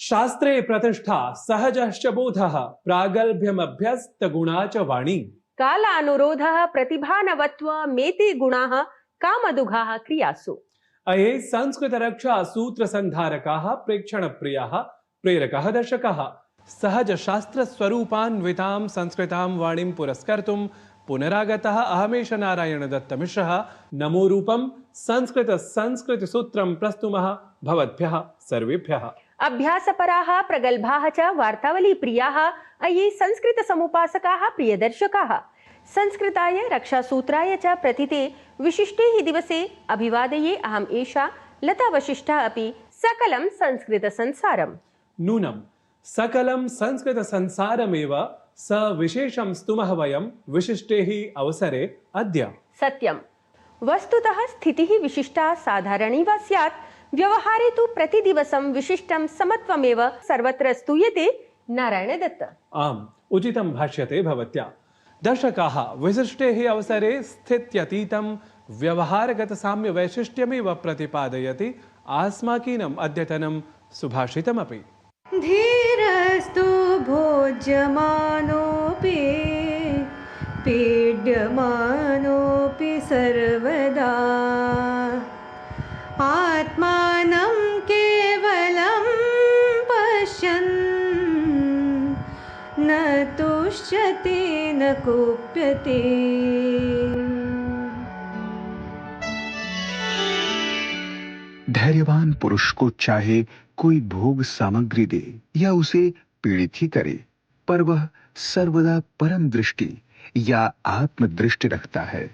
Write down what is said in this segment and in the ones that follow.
शास्त्रे प्रतिष्ठा सहजश्च बोधः प्रागल्भ्यमभ्यस्त गुणा च वाणी। कालानुरोधः प्रतिभानवत्व मेते गुणाः कामदुघाः क्रियासु। अये संस्कृत रक्षा सूत्र संधारकाः प्रेक्षण प्रियाः प्रेरकः दर्शकः सहज शास्त्र स्वरूपान्वितां संस्कृतां वाणीं पुरस्कर्तुं पुनरागतः अहमेष नारायण दत्त मिश्रः नमो रूपं संस्कृत सूत्रं प्रस्तुमः भवद्भ्यः सर्वेभ्यः। अभ्यासपराः प्रगल्भाः च वार्तावली प्रियाः अये संस्कृत समुपासकाः प्रियदर्शकाः संस्कृताय रक्षासूत्राय च प्रथिते विशिष्टे हि दिवसे अभिवादये अहम् एषा लता वशिष्ठः अपि सकलं संस्कृत संसारम्। नूनं सकलं संस्कृत संसारमेव स विशेषं स्तुमः वयं विशिष्टे हि अवसरे अद्य। सत्यं वस्तुतः स्थितिः विशिष्टा साधारणी वा स्यात् व्यवहारे तु प्रतिदिवसं विशिष्टं समत्वमेव सर्वत्र स्तूयते नारायण दत्त। आम् उचितं भाष्यते भवत्या। दर्शकाः विशिष्टे हि अवसरे स्थित्यतीतं व्यवहारगत साम्य वैशिष्ट्यमेव प्रतिपादयति आस्माकीनम् अद्यतनं सुभाषितमपि। धीरस्तु भोज्यमानोऽपि पीड्यमानोऽपि सर्वदा आत्मानं केवलं पश्यन् न तुष्यति न कुप्यते। धैर्यवान पुरुष को चाहे कोई भोग सामग्री दे या उसे पीड़ित ही करे, पर वह सर्वदा परम दृष्टि या आत्मदृष्टि रखता है।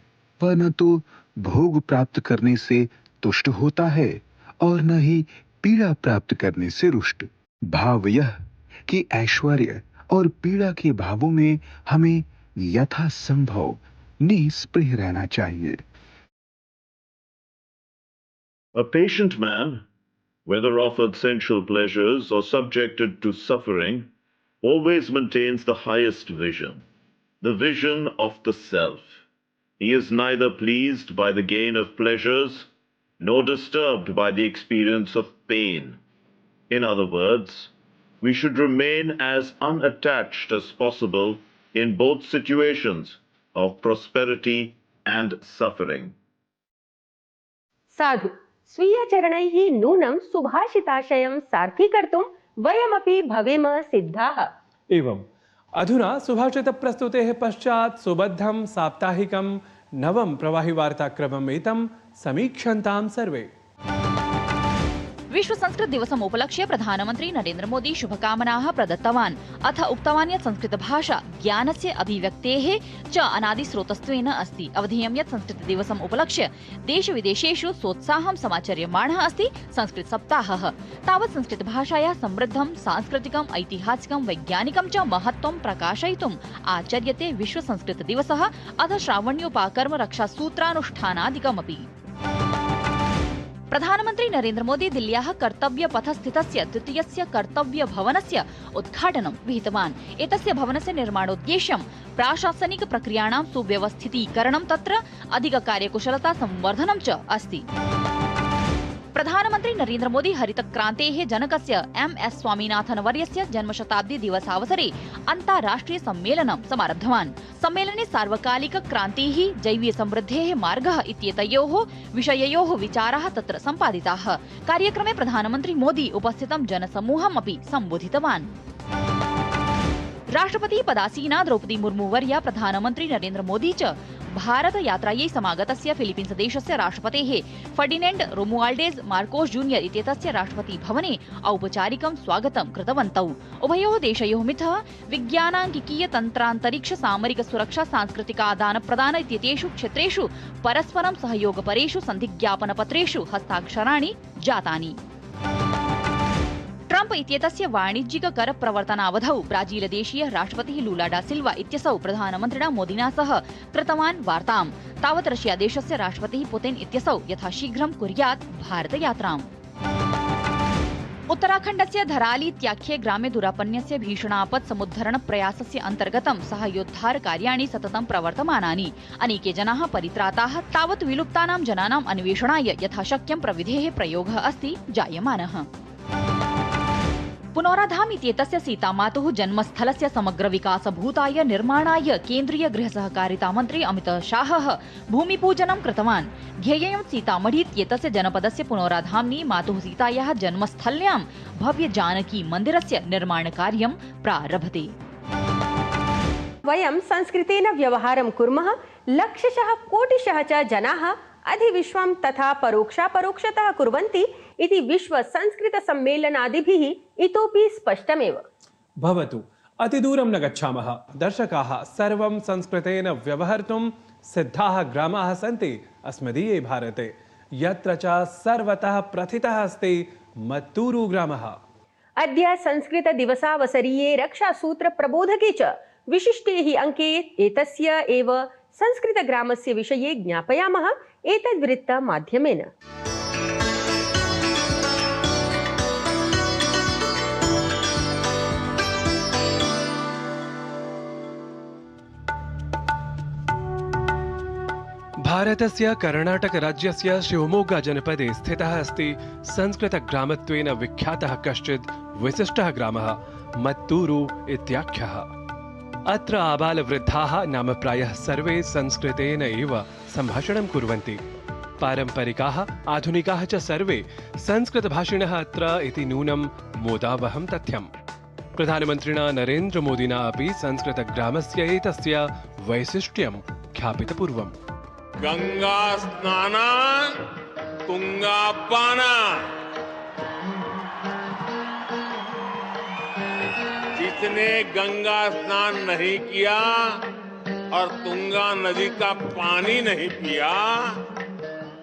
वह न तो भोग प्राप्त करने से तुष्ट होता है और न ही पीड़ा प्राप्त करने से रुष्ट। भाव यह कि ऐश्वर्य और पीड़ा के भावों में हमें यथासंभव निस्पृह रहना चाहिए। A patient man, whether offered sensual pleasures or subjected to suffering, always maintains the highest vision, the vision of the self. He is neither pleased by the gain of pleasures nor disturbed by the experience of pain. In other words, we should remain as unattached as possible in both situations of prosperity and suffering. साधु स्वीयचरणैः नूनं सुभाषिताशयं सार्थीकर्तुं वयमपि भवेम सिद्धाः। एवं अधुना सुभाषित प्रस्तुतेः पश्चात् सुबद्धं साप्ताहिकं नवम प्रवाही वार्ताक्रमम् एतं समीक्षन्तां सर्वे। विश्व संस्कृत दिवसम् उपलक्ष्य प्रधानमन्त्री नरेन्द्र मोदी शुभकामनाः प्रदत्तवान्। अथ उक्तवान् यत् संस्कृत भाषा ज्ञानस्य अभिव्यक्तेः च अनादिस्रोतस्त्वेन अस्ति। अवधेयं यत् संस्कृत दिवसम् उपलक्ष्य देश विदेशेषु सोत्साहं समाचर्यमाणः अस्ति संस्कृत सप्ताहः। तावत् संस्कृत भाषायाः समृद्धं सांस्कृतिकम् ऐतिहासिकं वैज्ञानिकं च महत्त्वं प्रकाशयितुम् आचर्यते विश्व संस्कृत दिवसः। अथ श्रावण्योपाकर्म रक्षासूत्रानुष्ठानादिकमपि। प्रधानमन्त्री नरेन्द्र मोदी दिल्ल्याः कर्तव्यपथस्थितस्य द्वितीयस्य कर्तव्यभवनस्य उद्घाटनं विहितवान्। एतस्य भवनस्य निर्माणोद्देश्यं प्राशासनिक प्रक्रियाणां सुव्यवस्थितीकरणं तत्र अधिककार्यकुशलता संवर्धनं च अस्ति। प्रधानमन्त्री नरेन्द्र मोदी हरितक्रान्तेः जनकस्य एम्.एस्. स्वामीनाथन् वर्यस्य जन्मशताब्दी दिवसावसरे अन्ताराष्ट्रिय सम्मेलनं समारब्धवान्। सम्मेलने सार्वकालिक क्रान्तिः जैवीय समृद्धेः मार्गः इत्येतयोः विषययोः विचाराः तत्र सम्पादिताः। कार्यक्रमे प्रधानमन्त्री मोदी उपस्थितं जनसमूहम् अपि सम्बोधितवान्। राष्ट्रपति पदासीना द्रौपदी मुर्मू वर्या प्रधानमन्त्री नरेन्द्र मोदी च भारत यात्रायै समागतस्य फिलीपीन्स देशस्य राष्ट्रपतेः फर्डिनेण्ड रोमुआल्डेज मार्कोस जूनियर इत्येतस्य राष्ट्रपति भवने औपचारिकं स्वागतं कृतवन्तौ। उभयोः देशयोः मिथः विज्ञानाङ्किकीय तन्त्रान्तरिक्ष सामरिक सुरक्षा सांस्कृतिकादान प्रदान इत्येतेषु क्षेत्रेषु परस्परं सहयोगपरेषु सन्धिज्ञापनपत्रेषु हस्ताक्षराणि जातानि। ट्रम्प इत्येतस्य वाणिज्यिक कर प्रवर्तनावधौ ब्राजीलदेशीय राष्ट्रपतिः लूला डा सिल्वा इत्यसौ प्रधानमन्त्रिणा मोदिना सह कृतवान् वार्तां। तावत् रशियादेशस्य राष्ट्रपतिः पुतिन इत्यसौ यथाशीघ्रं कुर्यात् भारतयात्राम्। उत्तराखण्डस्य धराली इत्याख्ये ग्रामे दुरापन्नस्य भीषणापत् समुद्धरण प्रयासस्य अन्तर्गतं साहाय्योद्धार कार्याणि सततं प्रवर्तमानानि। अनेके जनाः परित्राताः। तावत् विलुप्तानां जनानाम् अन्वेषणाय यथाशक्यं प्रविधेः प्रयोगः अस्ति जायमानः। पुनौराधाम इत्येतस्य सीतामातुः जन्मस्थलस्य समग्रविकासभूताय निर्माणाय केन्द्रीय गृहसहकारिता मन्त्री अमित शाहः भूमिपूजनं कृतवान्। ध्येयं सीतामढ़ी इत्येतस्य जनपदस्य पुनौराधाम्नि मातुः सीतायाः जन्मस्थल्यां भव्य जानकी मन्दिरस्य निर्माणकार्यं प्रारभते। वयं संस्कृतेन व्यवहारं कुर्मः, लक्षशः कोटिशः च जनाः अधिविश्वं तथा परोक्षापरोक्षतः कुर्वन्ति इति विश्व संस्कृत सम्मेलनादिभिः इतोपि स्पष्टमेव। भवतु, अतिदूरं न गच्छामः। दर्शकाः सर्वं संस्कृतेन व्यवहर्तुं सिद्धाः ग्रामाः सन्ति अस्मदीये भारते, यत्र च सर्वतः प्रथितः अस्ति मत्तूरु ग्रामः। अद्य संस्कृत दिवसावसरीये रक्षासूत्र प्रबोधके च विशिष्टे हि अंके एतस्य एव संस्कृत ग्रामस्य विषये ज्ञापयामः एतद्वृत्त माध्यमेन। भारतस्य कर्णाटक राज्यस्य शिवमोग्गा जनपदे स्थितः अस्ति संस्कृतग्रामत्वेन विख्यातः कश्चित् विशिष्टः ग्रामः मत्तूरु इत्याख्यः। अत्र आबालवृद्धाः नाम प्रायः सर्वे संस्कृतेन एव सम्भाषणं कुर्वन्ति। पारम्परिकाः आधुनिकाः च सर्वे संस्कृतभाषिणः अत्र इति नूनं मोदावहं तथ्यम्। प्रधानमन्त्रिणा नरेन्द्रमोदिना अपि संस्कृतग्रामस्य एतस्य वैशिष्ट्यं ख्यापितपूर्वम्। गंगा स्नानान् तुंगापानान्, जिसने गंगा स्नान नहीं किया और तुंगा नदी का पानी नहीं पिया,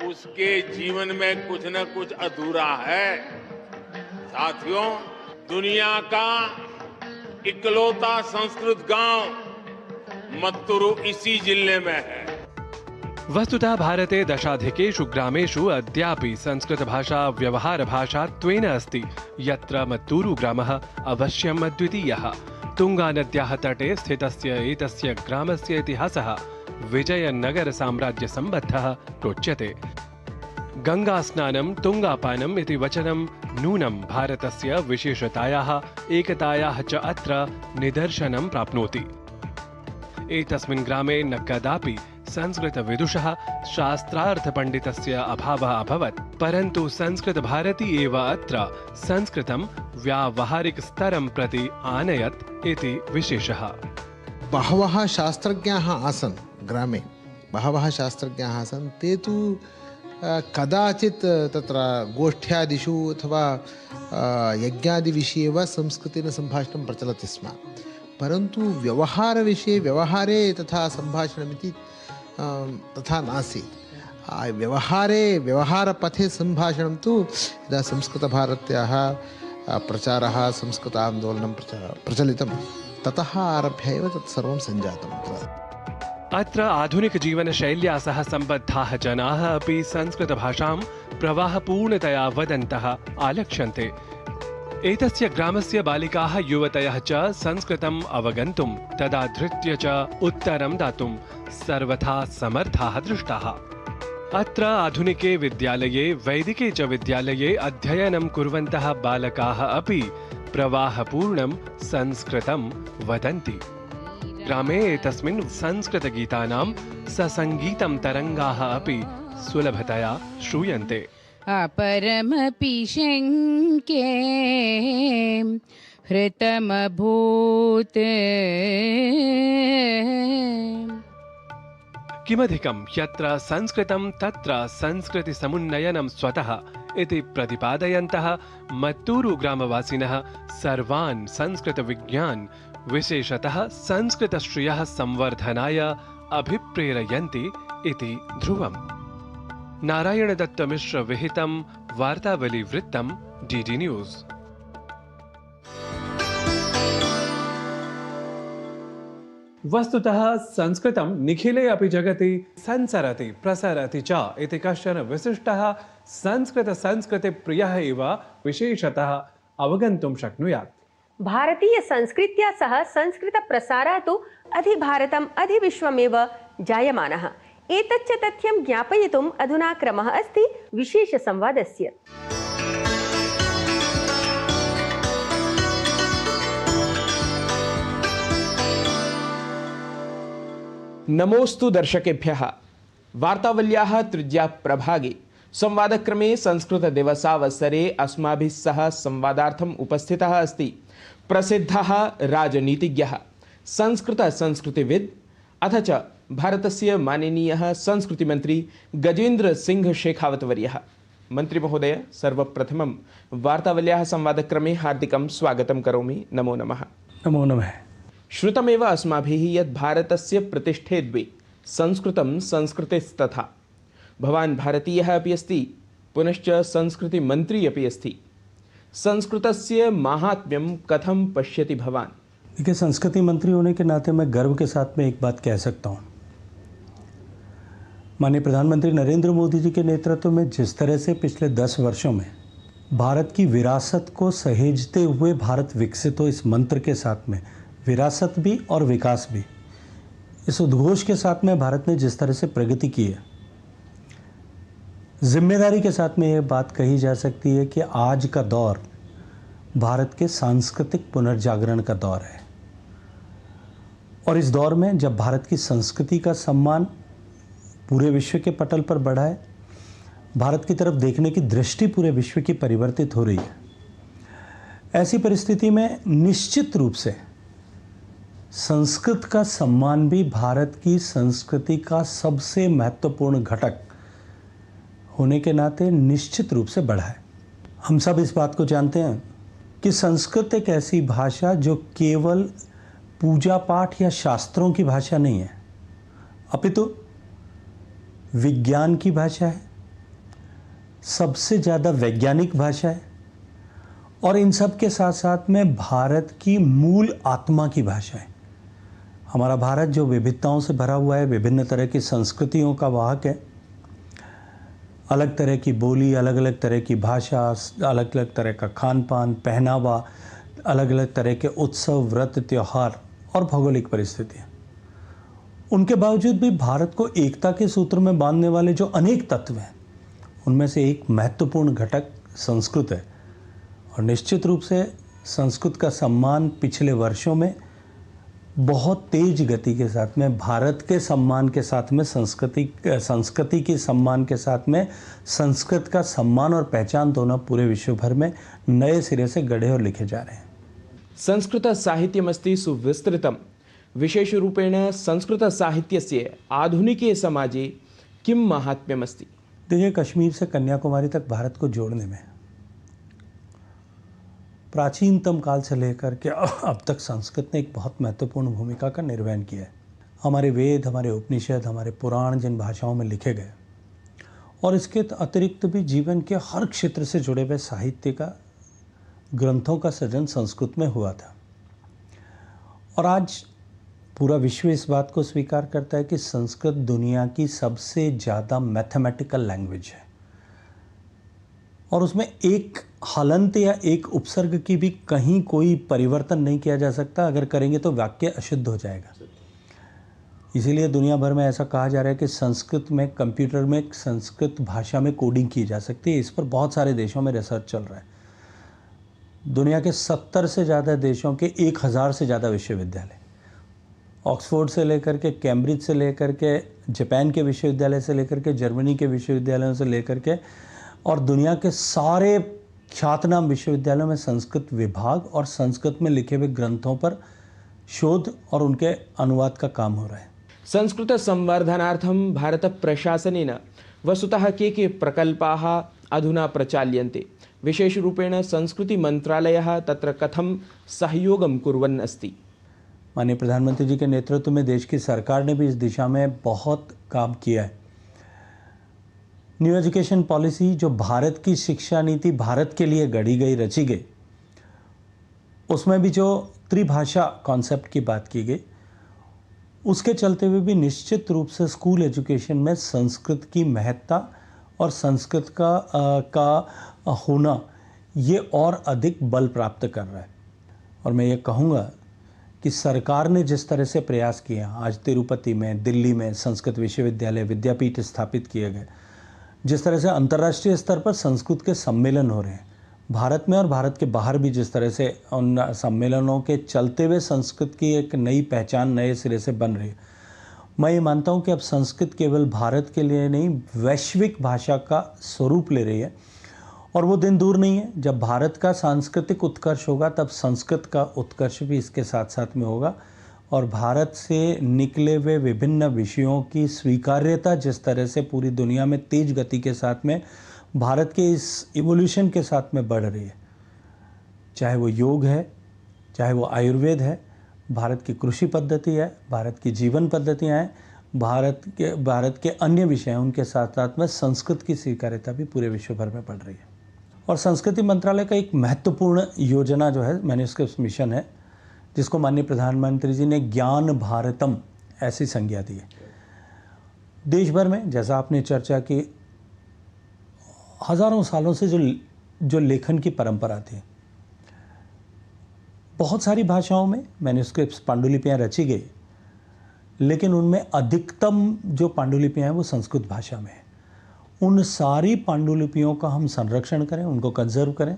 उसके जीवन में कुछ न कुछ अधूरा है। साथियों, दुनिया का इकलौता संस्कृत गांव मत्तूरु इसी जिले में है। वस्तुतः भारते दशाधिकेषु ग्रामेषु अद्यापि संस्कृतभाषा व्यवहारभाषात्वेन अस्ति, यत्र मत्तूरु ग्रामः अवश्यम् अद्वितीयः। तुङ्गानद्याः तटे स्थितस्य एतस्य ग्रामस्य इतिहासः विजयनगरसाम्राज्यसम्बद्धः प्रोच्यते। गङ्गास्नानं तुङ्गापानम् इति वचनं नूनं भारतस्य विशेषतायाः एकतायाः च अत्र निदर्शनं प्राप्नोति। एतस्मिन् ग्रामे न कदापि संस्कृतविदुषः शास्त्रार्थपण्डितस्य अभावः अभवत्, परन्तु संस्कृतभारती एव अत्र संस्कृतं व्यावहारिकस्तरं प्रति आनयत् इति विशेषः। बहवः शास्त्रज्ञाः आसन् ग्रामे, बहवः शास्त्रज्ञाः आसन्। ते तु कदाचित् तत्र गोष्ठ्यादिषु अथवा यज्ञादिविषये वा संस्कृतेन सम्भाषणं प्रचलति स्म, परन्तु व्यवहारे तथा सम्भाषणमिति तथा नासीत्। व्यवहारपथे सम्भाषणं तु यदा संस्कृतभारत्याः प्रचारः संस्कृतान्दोलनं प्रचलितं ततः आरभ्य एव तत् सर्वं सञ्जातम्। अत्र आधुनिकजीवनशैल्या सह सम्बद्धाः जनाः अपि संस्कृतभाषां प्रवाहपूर्णतया वदन्तः आलक्ष्यन्ते। एतस्य ग्रामस्य बालिकाः युवतयः च संस्कृतम् अवगन्तुं तदा धृत्य च उत्तरं दातुं सर्वथा समर्थाः दृष्टाः। अत्र आधुनिके विद्यालये वैदिके च विद्यालये अध्ययनं कुर्वन्तः बालकाः अपि प्रवाहपूर्णं संस्कृतं वदन्ति। ग्रामे एतस्मिन् संस्कृतगीतानां ससङ्गीतं तरङ्गाः अपि सुलभतया श्रूयन्ते। अपरमपि शङ्के हृतमभूत्। किमधिकं यत्र संस्कृतं तत्र संस्कृतिसमुन्नयनं स्वतः इति प्रतिपादयन्तः मत्तूरु ग्रामवासिनः सर्वान् संस्कृतविज्ञान् विशेषतः संस्कृतश्रियः संवर्धनाय अभिप्रेरयन्ति इति ध्रुवम्। नारायणदत्तमिश्र विहितं वार्तावली वृत्तं डीडी न्यूज़। वस्तुतः संस्कृतं निखिले अपि जगति संसरति प्रसरति च इति कश्चन विशिष्टः संस्कृतिप्रियः एव विशेषतः अवगन्तुं शक्नुयात्। भारतीय संस्कृत्या सह संस्कृत प्रसारः तु अधिभारतम् अधिविश्वमेव जायमानः। एतच्च तथ्यं ज्ञापयितुम् अधुना क्रमः अस्ति विशेषसंवादस्य। नमोस्तु दर्शकेभ्यः। वार्तावल्याः तृतीया प्रभागे संवादक्रमे संस्कृतदिवसावसरे अस्माभिः सह संवादार्थम् उपस्थितः अस्ति प्रसिद्धः राजनीतिज्ञः, संस्कृतिविद् अथ च भारतस्य माननीयः संस्कृतिमन्त्री गजेन्द्र सिंह शेखावत वर्यः। मंत्री महोदय, सर्वप्रथमं वार्तावल्याः संवादक्रमे हार्दिकं स्वागतं करोमि। नमो नमः। नमो नमः। श्रुतमेव अस्माभिः यत् भारतस्य प्रतिष्ठे द्वे, संस्कृतं संस्कृतिस्तथा। भवान् भारतीयः अपि अस्ति, पुनश्च संस्कृतिमन्त्री अपि अस्ति। संस्कृतस्य माहात्म्यं कथं पश्यति भवान्? देखिए, संस्कृति मंत्री होने के नाते मैं गर्व के साथ में एक बात कह सकता हूँ। माननीय प्रधानमंत्री नरेंद्र मोदी जी के नेतृत्व में जिस तरह से पिछले 10 वर्षों में भारत की विरासत को सहेजते हुए भारत विकसित हो, इस मंत्र के साथ में विरासत भी और विकास भी, इस उद्घोष के साथ में भारत ने जिस तरह से प्रगति की है, जिम्मेदारी के साथ में ये बात कही जा सकती है कि आज का दौर भारत के सांस्कृतिक पुनर्जागरण का दौर है। और इस दौर में जब भारत की संस्कृति का सम्मान पूरे विश्व के पटल पर बढ़ा है, भारत की तरफ देखने की दृष्टि पूरे विश्व की परिवर्तित हो रही है, ऐसी परिस्थिति में निश्चित रूप से संस्कृत का सम्मान भी भारत की संस्कृति का सबसे महत्वपूर्ण घटक होने के नाते निश्चित रूप से बढ़ा है। हम सब इस बात को जानते हैं कि संस्कृत एक ऐसी भाषा जो केवल पूजा पाठ या शास्त्रों की भाषा नहीं है, अपितु विज्ञान की भाषा है, सबसे ज़्यादा वैज्ञानिक भाषा है, और इन सब के साथ साथ में भारत की मूल आत्मा की भाषा है। हमारा भारत जो विविधताओं से भरा हुआ है, विभिन्न तरह की संस्कृतियों का वाहक है, अलग तरह की बोली, अलग अलग तरह की भाषा, अलग अलग तरह का खान पान, पहनावा, अलग अलग तरह के उत्सव, व्रत, त्योहार और भौगोलिक परिस्थितियाँ, उनके बावजूद भी भारत को एकता के सूत्र में बांधने वाले जो अनेक तत्व हैं, उनमें से एक महत्वपूर्ण घटक संस्कृत है। और निश्चित रूप से संस्कृत का सम्मान पिछले वर्षों में बहुत तेज गति के साथ में भारत के सम्मान के साथ में संस्कृति के सम्मान के साथ में संस्कृत का सम्मान और पहचान दोनों पूरे विश्व भर में नए सिरे से गढ़े और लिखे जा रहे हैं। संस्कृत साहित्यमस्ति सुविस्तृतम्। विशेषरूपेण संस्कृत साहित्यस्य आधुनिके समाजे किं माहात्म्यमस्ति? देखिए, कश्मीर से कन्याकुमारी तक भारत को जोड़ने में प्राचीनतम काल से लेकर के अब तक संस्कृत ने एक बहुत महत्वपूर्ण भूमिका का निर्वहन किया है। हमारे वेद, हमारे उपनिषद, हमारे पुराण जिन भाषाओं में लिखे गए, और इसके अतिरिक्त भी जीवन के हर क्षेत्र से जुड़े हुए साहित्य का, ग्रंथों का सृजन संस्कृत में हुआ था। और आज पूरा विश्व इस बात को स्वीकार करता है कि संस्कृत दुनिया की सबसे ज़्यादा मैथमेटिकल लैंग्वेज है, और उसमें एक हलंत या एक उपसर्ग की भी कहीं कोई परिवर्तन नहीं किया जा सकता। अगर करेंगे तो वाक्य अशुद्ध हो जाएगा। इसीलिए दुनिया भर में ऐसा कहा जा रहा है कि संस्कृत में, कंप्यूटर में, संस्कृत भाषा में कोडिंग की जा सकती है। इस पर बहुत सारे देशों में रिसर्च चल रहा है। दुनिया के 70 से ज़्यादा देशों के 1000 से ज़्यादा विश्वविद्यालय, ऑक्सफोर्ड से लेकर के, कैम्ब्रिज से लेकर के, जापान के विश्वविद्यालय से लेकर के, जर्मनी के विश्वविद्यालयों से लेकर के, और दुनिया के सारे ख्यातनाम विश्वविद्यालयों में संस्कृत विभाग और संस्कृत में लिखे हुए ग्रंथों पर शोध और उनके अनुवाद का काम हो रहा है। संस्कृत संवर्धनार्थं भारत प्रशासनेन वस्तुतः के प्रकल्पाः अधुना प्रचाल्यन्ते? विशेषरूपेण संस्कृति मंत्रालयः तत्र कथं सहयोगं कुर्वन् अस्ति? माननीय प्रधानमंत्री जी के नेतृत्व में देश की सरकार ने भी इस दिशा में बहुत काम किया है। न्यू एजुकेशन पॉलिसी, जो भारत की शिक्षा नीति भारत के लिए गढ़ी गई, रची गई, उसमें भी जो त्रिभाषा कॉन्सेप्ट की बात की गई, उसके चलते हुए भी निश्चित रूप से स्कूल एजुकेशन में संस्कृत की महत्ता और संस्कृत का होना ये और अधिक बल प्राप्त कर रहा है। और मैं ये कहूँगा कि सरकार ने जिस तरह से प्रयास किए, आज तिरुपति में, दिल्ली में संस्कृत विश्वविद्यालय, विद्यापीठ स्थापित किए गए, जिस तरह से अंतर्राष्ट्रीय स्तर पर संस्कृत के सम्मेलन हो रहे हैं, भारत में और भारत के बाहर भी जिस तरह से उन सम्मेलनों के चलते हुए संस्कृत की एक नई पहचान नए सिरे से बन रही है, मैं ये मानता हूँ कि अब संस्कृत केवल भारत के लिए नहीं, वैश्विक भाषा का स्वरूप ले रही है और वो दिन दूर नहीं है जब भारत का सांस्कृतिक उत्कर्ष होगा, तब संस्कृत का उत्कर्ष भी इसके साथ साथ में होगा। और भारत से निकले हुए विभिन्न विषयों की स्वीकार्यता जिस तरह से पूरी दुनिया में तेज गति के साथ में भारत के इस इवोल्यूशन के साथ में बढ़ रही है, चाहे वो योग है, चाहे वो आयुर्वेद है, भारत की कृषि पद्धति है, भारत की जीवन पद्धतियाँ हैं, भारत के अन्य विषय हैं, उनके साथ साथ में संस्कृत की स्वीकार्यता भी पूरे विश्व भर में बढ़ रही है। और संस्कृति मंत्रालय का एक महत्वपूर्ण योजना जो है, मैन्युस्क्रिप्ट मिशन है, जिसको माननीय प्रधानमंत्री जी ने ज्ञान भारतम ऐसी संज्ञा दी है। देश भर में, जैसा आपने चर्चा की, हज़ारों सालों से जो लेखन की परंपरा थी, बहुत सारी भाषाओं में मैन्युस्क्रिप्ट्स, पांडुलिपियाँ रची गई, लेकिन उनमें अधिकतम जो पांडुलिपियाँ हैं वो संस्कृत भाषा में है। उन सारी पांडुलिपियों का हम संरक्षण करें, उनको कंजर्व करें,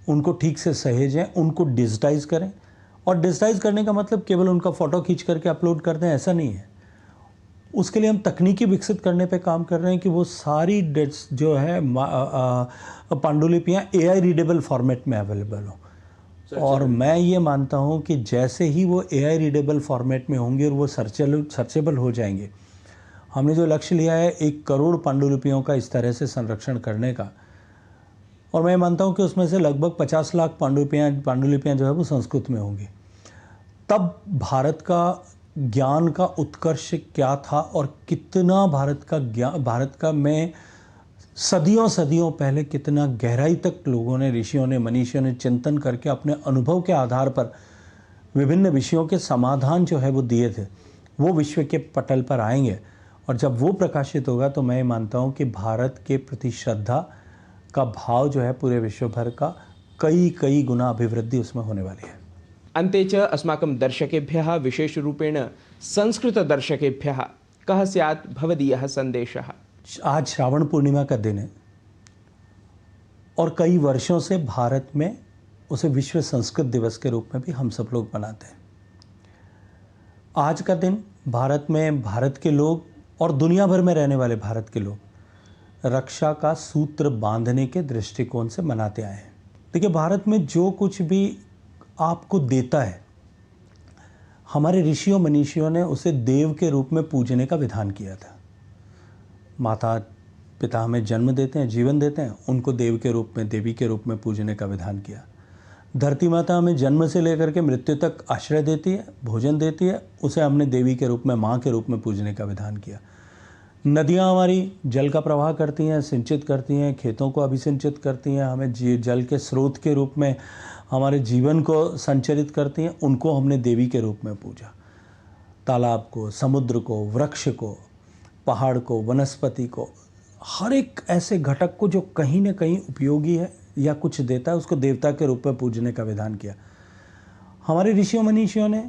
उनको ठीक से सहेजें, उनको डिजिटाइज करें। और डिजिटाइज करने का मतलब केवल उनका फ़ोटो खींच करके अपलोड कर दें, ऐसा नहीं है। उसके लिए हम तकनीकी विकसित करने पे काम कर रहे हैं कि वो सारी जो है पांडुलिपियाँ AI रीडेबल फॉर्मेट में अवेलेबल हों। और मैं ये मानता हूँ कि जैसे ही वो AI रीडेबल फॉर्मेट में होंगे और वो सर्चेबल हो जाएंगे, हमने जो लक्ष्य लिया है 1 करोड़ पांडुलिपियों का इस तरह से संरक्षण करने का, और मैं मानता हूँ कि उसमें से लगभग 50 लाख पांडुलिपियाँ जो है वो संस्कृत में होंगी। तब भारत का ज्ञान का उत्कर्ष क्या था और कितना भारत का में सदियों पहले कितना गहराई तक लोगों ने, ऋषियों ने, मनीषियों ने चिंतन करके अपने अनुभव के आधार पर विभिन्न विषयों के समाधान जो है वो दिए थे, वो विश्व के पटल पर आएंगे। और जब वो प्रकाशित होगा तो मैं मानता हूँ कि भारत के प्रति श्रद्धा का भाव जो है पूरे विश्व भर का कई गुना अभिवृद्धि उसमें होने वाली है। अन्ते च अस्माकं दर्शकेभ्यः, विशेषरूपेण संस्कृतदर्शकेभ्यः कः स्यात् भवदीयः सन्देशः? आज श्रावण पूर्णिमा का दिन है और कई वर्षों से भारत में उसे विश्व संस्कृत दिवस के रूप में भी हम सब लोग मनाते हैं। आज का दिन भारत में भारत के लोग और दुनिया भर में रहने वाले भारत के लोग रक्षा का सूत्र बांधने के दृष्टिकोण से मनाते आए हैं। देखिए, भारत में जो कुछ भी आपको देता है, हमारे ऋषियों मनीषियों ने उसे देव के रूप में पूजने का विधान किया था। माता पिता हमें जन्म देते हैं, जीवन देते हैं, उनको देव के रूप में, देवी के रूप में पूजने का विधान किया। धरती माता हमें जन्म से लेकर के मृत्यु तक आश्रय देती है, भोजन देती है, उसे हमने देवी के रूप में, माँ के रूप में पूजने का विधान किया। नदियाँ हमारी जल का प्रवाह करती हैं, सिंचित करती हैं, खेतों को अभिसिंचित करती हैं, हमें जल के स्रोत के रूप में हमारे जीवन को संचरित करती हैं, उनको हमने देवी के रूप में पूजा। तालाब को, समुद्र को, वृक्ष को, पहाड़ को, वनस्पति को, हर एक ऐसे घटक को जो कहीं ना कहीं उपयोगी है या कुछ देता है, उसको देवता के रूप में पूजने का विधान किया। हमारे ऋषियों मनीषियों ने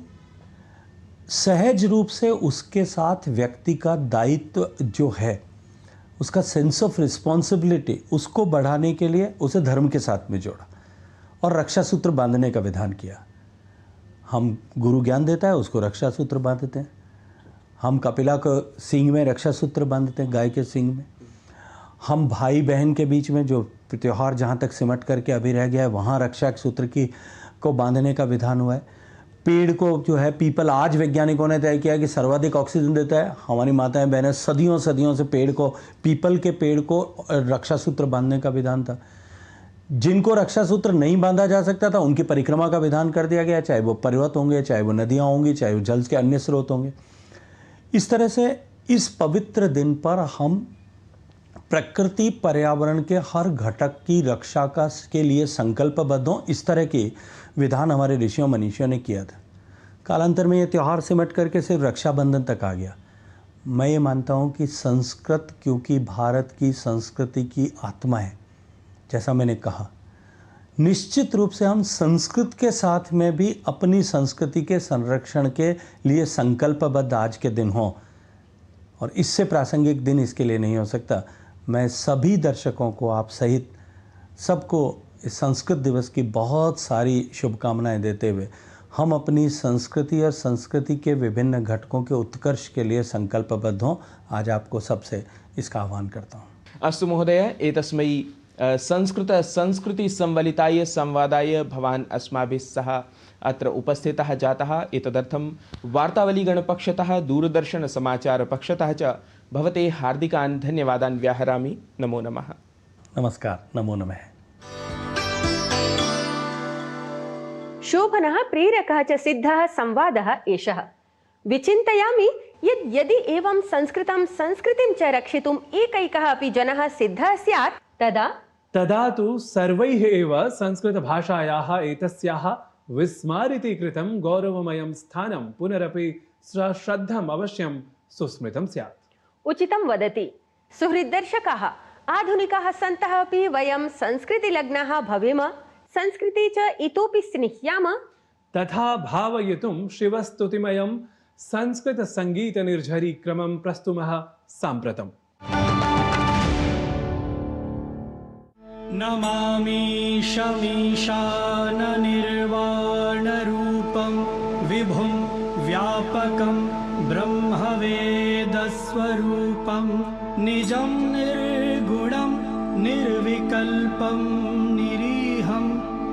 सहज रूप से उसके साथ व्यक्ति का दायित्व जो है, उसका सेंस ऑफ रिस्पॉन्सिबिलिटी, उसको बढ़ाने के लिए उसे धर्म के साथ में जोड़ा और रक्षा सूत्र बांधने का विधान किया। हम गुरु ज्ञान देता है, उसको रक्षा सूत्र बांधते हैं। हम कपिला को सींग में रक्षा सूत्र बांधते हैं, गाय के सींग में। हम भाई बहन के बीच में जो त्यौहार जहाँ तक सिमट करके अभी रह गया है, वहाँ रक्षा सूत्र को बांधने का विधान हुआ है। पेड़ को जो है, पीपल, आज वैज्ञानिकों ने तय किया कि सर्वाधिक ऑक्सीजन देता है। हमारी माताएं बहनें सदियों से पीपल के पेड़ को रक्षा सूत्र बांधने का विधान था। जिनको रक्षा सूत्र नहीं बांधा जा सकता था, उनकी परिक्रमा का विधान कर दिया गया, चाहे वो पर्वत होंगे, चाहे वो नदियाँ होंगी, चाहे वो जल के अन्य स्रोत होंगे। इस तरह से इस पवित्र दिन पर हम प्रकृति पर्यावरण के हर घटक की रक्षा के लिए संकल्पबद्ध हों, इस तरह के विधान हमारे ऋषियों मनीषियों ने किया था। कालांतर में ये त्यौहार सिमट करके सिर्फ रक्षाबंधन तक आ गया। मैं ये मानता हूँ कि संस्कृत, क्योंकि भारत की संस्कृति की आत्मा है, जैसा मैंने कहा, निश्चित रूप से हम संस्कृत के साथ में भी अपनी संस्कृति के संरक्षण के लिए संकल्पबद्ध आज के दिन हों, और इससे प्रासंगिक दिन इसके लिए नहीं हो सकता। मैं सभी दर्शकों को, आप सहित सबको इस संस्कृत दिवस की बहुत सारी शुभकामनाएं देते हुए हम अपनी संस्कृति और संस्कृति के विभिन्न घटकों के उत्कर्ष के लिए संकल्पबद्ध हों। आज आपको सबसे इसका आह्वान करता हूँ। अस्तु महोदय, एतस्मै संस्कृत संस्कृति संवलिताय संवादाय भवान् अस्माभिः सह अत्र उपस्थितः जातः। एतदर्थं वार्तावलीगणपक्षतः दूरदर्शन समाचारपक्षतः च भवते हार्दिकान् धन्यवादान् व्याहरामि। नमो नमः। नमस्कार, नमो नमः। शोभनः प्रेरकः च सिद्धः संवादः एषः। विचिन्तयामि यदि एवं संस्कृतिं च रक्षितुम् एकैकः अपि जनः सिद्धः स्यात् तदा तु सर्वैः एव संस्कृतभाषायाः एतस्याः विस्मारिति कृतं गौरवमयं स्थानं पुनरपि सश्रद्धम् अवश्यं सुस्मृतं स्यात्। उचितं वदति। सुहृद्दर्शकाः, आधुनिकाः सन्तः अपि वयं संस्कृतिलग्नाः भवेम, संस्कृते च इतोपि स्निह्याम। तथा भावयितुं शिवस्तुतिमयं संस्कृतसङ्गीतनिर्झरी क्रमं प्रस्तुमः साम्प्रतम्। नमामि शमीशाननिर्वाणरूपं विभुं व्यापकं ब्रह्मवेदस्वरूपं निजं निर्गुणं निर्विकल्पं निरीहं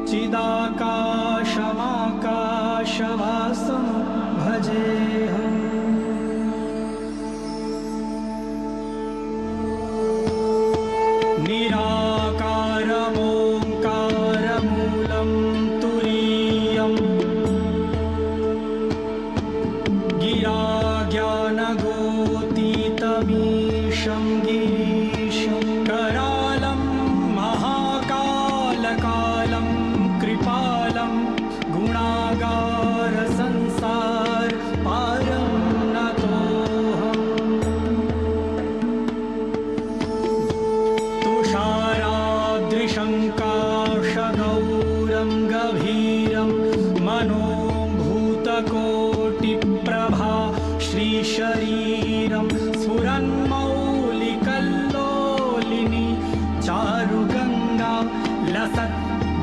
चिदाकाशमाकाशवासं भजेऽहम्। निराकारमोङ्कारमूलं तुरीयं गिराज्ञानगोतीतमीशं गिरीशं करालं महाकालकालं कृपालं गुणागारसंसार पारं नतोऽहम्। तुषाराद्रिशङ्काशगौरं गभीरं मनोभूतकोटिप्रभा श्रीशरीरं स्फुरन्मौलिकल्लोलिनी चारुगङ्गा लसत्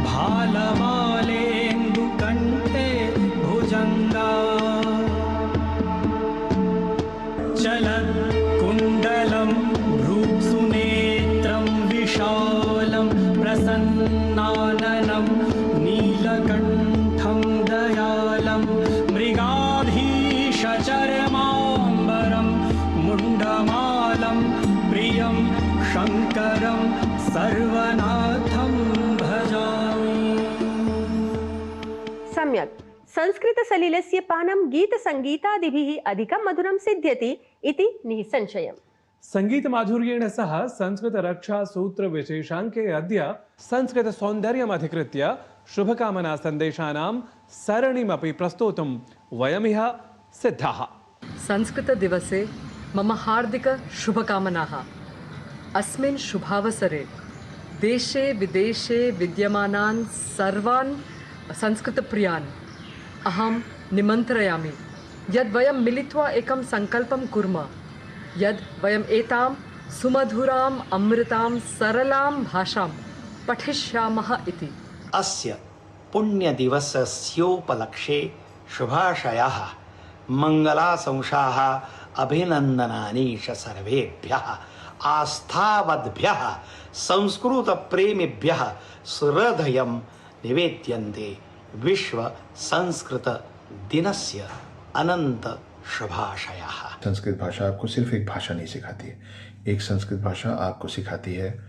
भालमालेन्दुकण्ठे भुजङ्गा चलत् कुण्डलं भ्रूसुनेत्रं विशालं प्रसन्नाननं नीलकण्ठं दयालं मृगाधीशचर्माम्बरं मुण्डमालं प्रियं शङ्करं सर्वनाथं भजामि। सम्यक्। संस्कृतसलिलस्य पानं गीतसङ्गीतादिभिः अधिकं मधुरं सिद्ध्यति इति निःसंशयम्। सङ्गीतमाधुर्येण सह संस्कृतरक्षासूत्रविशेषाङ्के अद्य संस्कृतसौन्दर्यमधिकृत्य शुभकामनासन्देशानां सरणिमपि प्रस्तोतुं वयमिह सिद्धाः। संस्कृतदिवसे मम हार्दिकशुभकामनाः। अस्मिन् शुभावसरे देशे विदेशे विद्यमानान् सर्वान् संस्कृतप्रियान् अहं निमन्त्रयामि यद् वयं मिलित्वा एकं सङ्कल्पं कुर्मः यद् वयम् एतां सुमधुराम् अमृतां सरलां भाषां पठिष्यामः इति। अस्य पुण्यदिवसस्योपलक्षे शुभाशयाः मङ्गलाशंसाः अभिनन्दनानि च सर्वेभ्यः आस्थावद्भ्यः संस्कृतप्रेमिभ्यः सुहृदयं निवेद्यन्ते। विश्व संस्कृत दिनस्य अनंत शुभाशयाः। संस्कृत भाषा आपको सिर्फ एक भाषा नहीं सिखाती है, एक संस्कृत भाषा आपको सिखाती है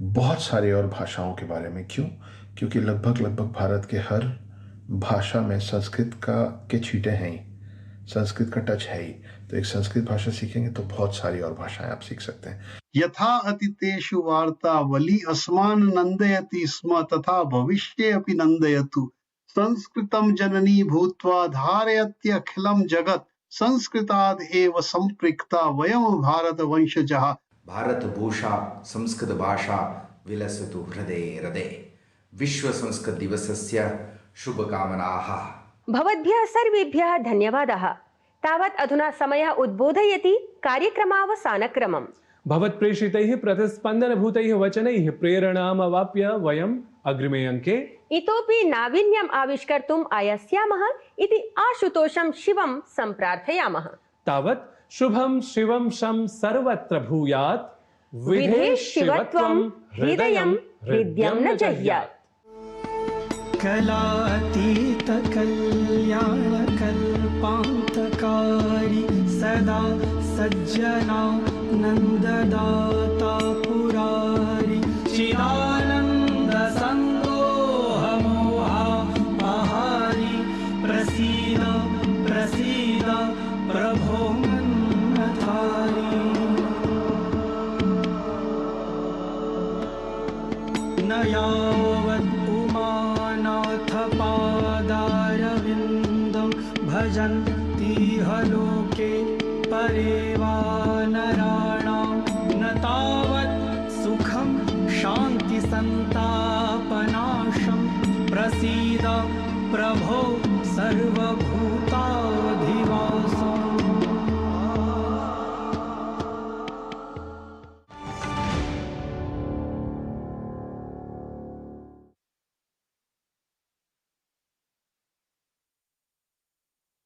बहुत सारी और भाषाओं के बारे में। क्यों? क्योंकि लगभग भारत के हर भाषा में संस्कृत के छींटे हैं ही, संस्कृत का टच है ही। तो एक संस्कृत भाषा सीखेंगे तो बहुत सारी और भाषाएं आप सीख सकते हैं। यथा अतीतेषु वार्तावली अस्मान् नन्दयति स्म तथा भविष्ये अपि नन्दयतु। संस्कृतं जननी भूत्वा धारयत्यखिलं जगत् संस्कृताद् एव सम्पृक्ता वयं भारतवंशजः। भारतभूषा संस्कृत भाषा विलसतु हृदये हृदये। विश्व संस्कृत दिवसस्य शुभकामनाः। भवद्भ्यः सर्वेभ्यः धन्यवादाः। तावत् अधुना समयः उद्बोधयति कार्यक्रमावसानक्रमम्। भवत्प्रेषितैः प्रतिस्पन्दनभूतैः वचनैः प्रेरणामवाप्य वयम् अग्रिमे अङ्के इतोपि नावीन्यम् आविष्कर्तुम् आयास्यामः इति आशुतोषं शिवं सम्प्रार्थयामः। तावत् शुभं शिवं शं सर्वत्र भूयात्, विधेः शिवत्वं हृदयं हृद्यं न जह्यात्। कलातीत कल्याणकल्पान्तकारी सदा सज्जनानन्ददाता पुरारी चिदानन्द संदोहमोहापहारी प्रसीद प्रसीद प्रभो मन्मथारी। न यावत् उमानाथ पादारविन्दं भजन्तीह लोके परे वा नराणां न तावत् सुखं शान्ति संतापनाशं प्रसीद प्रभो सर्वभूत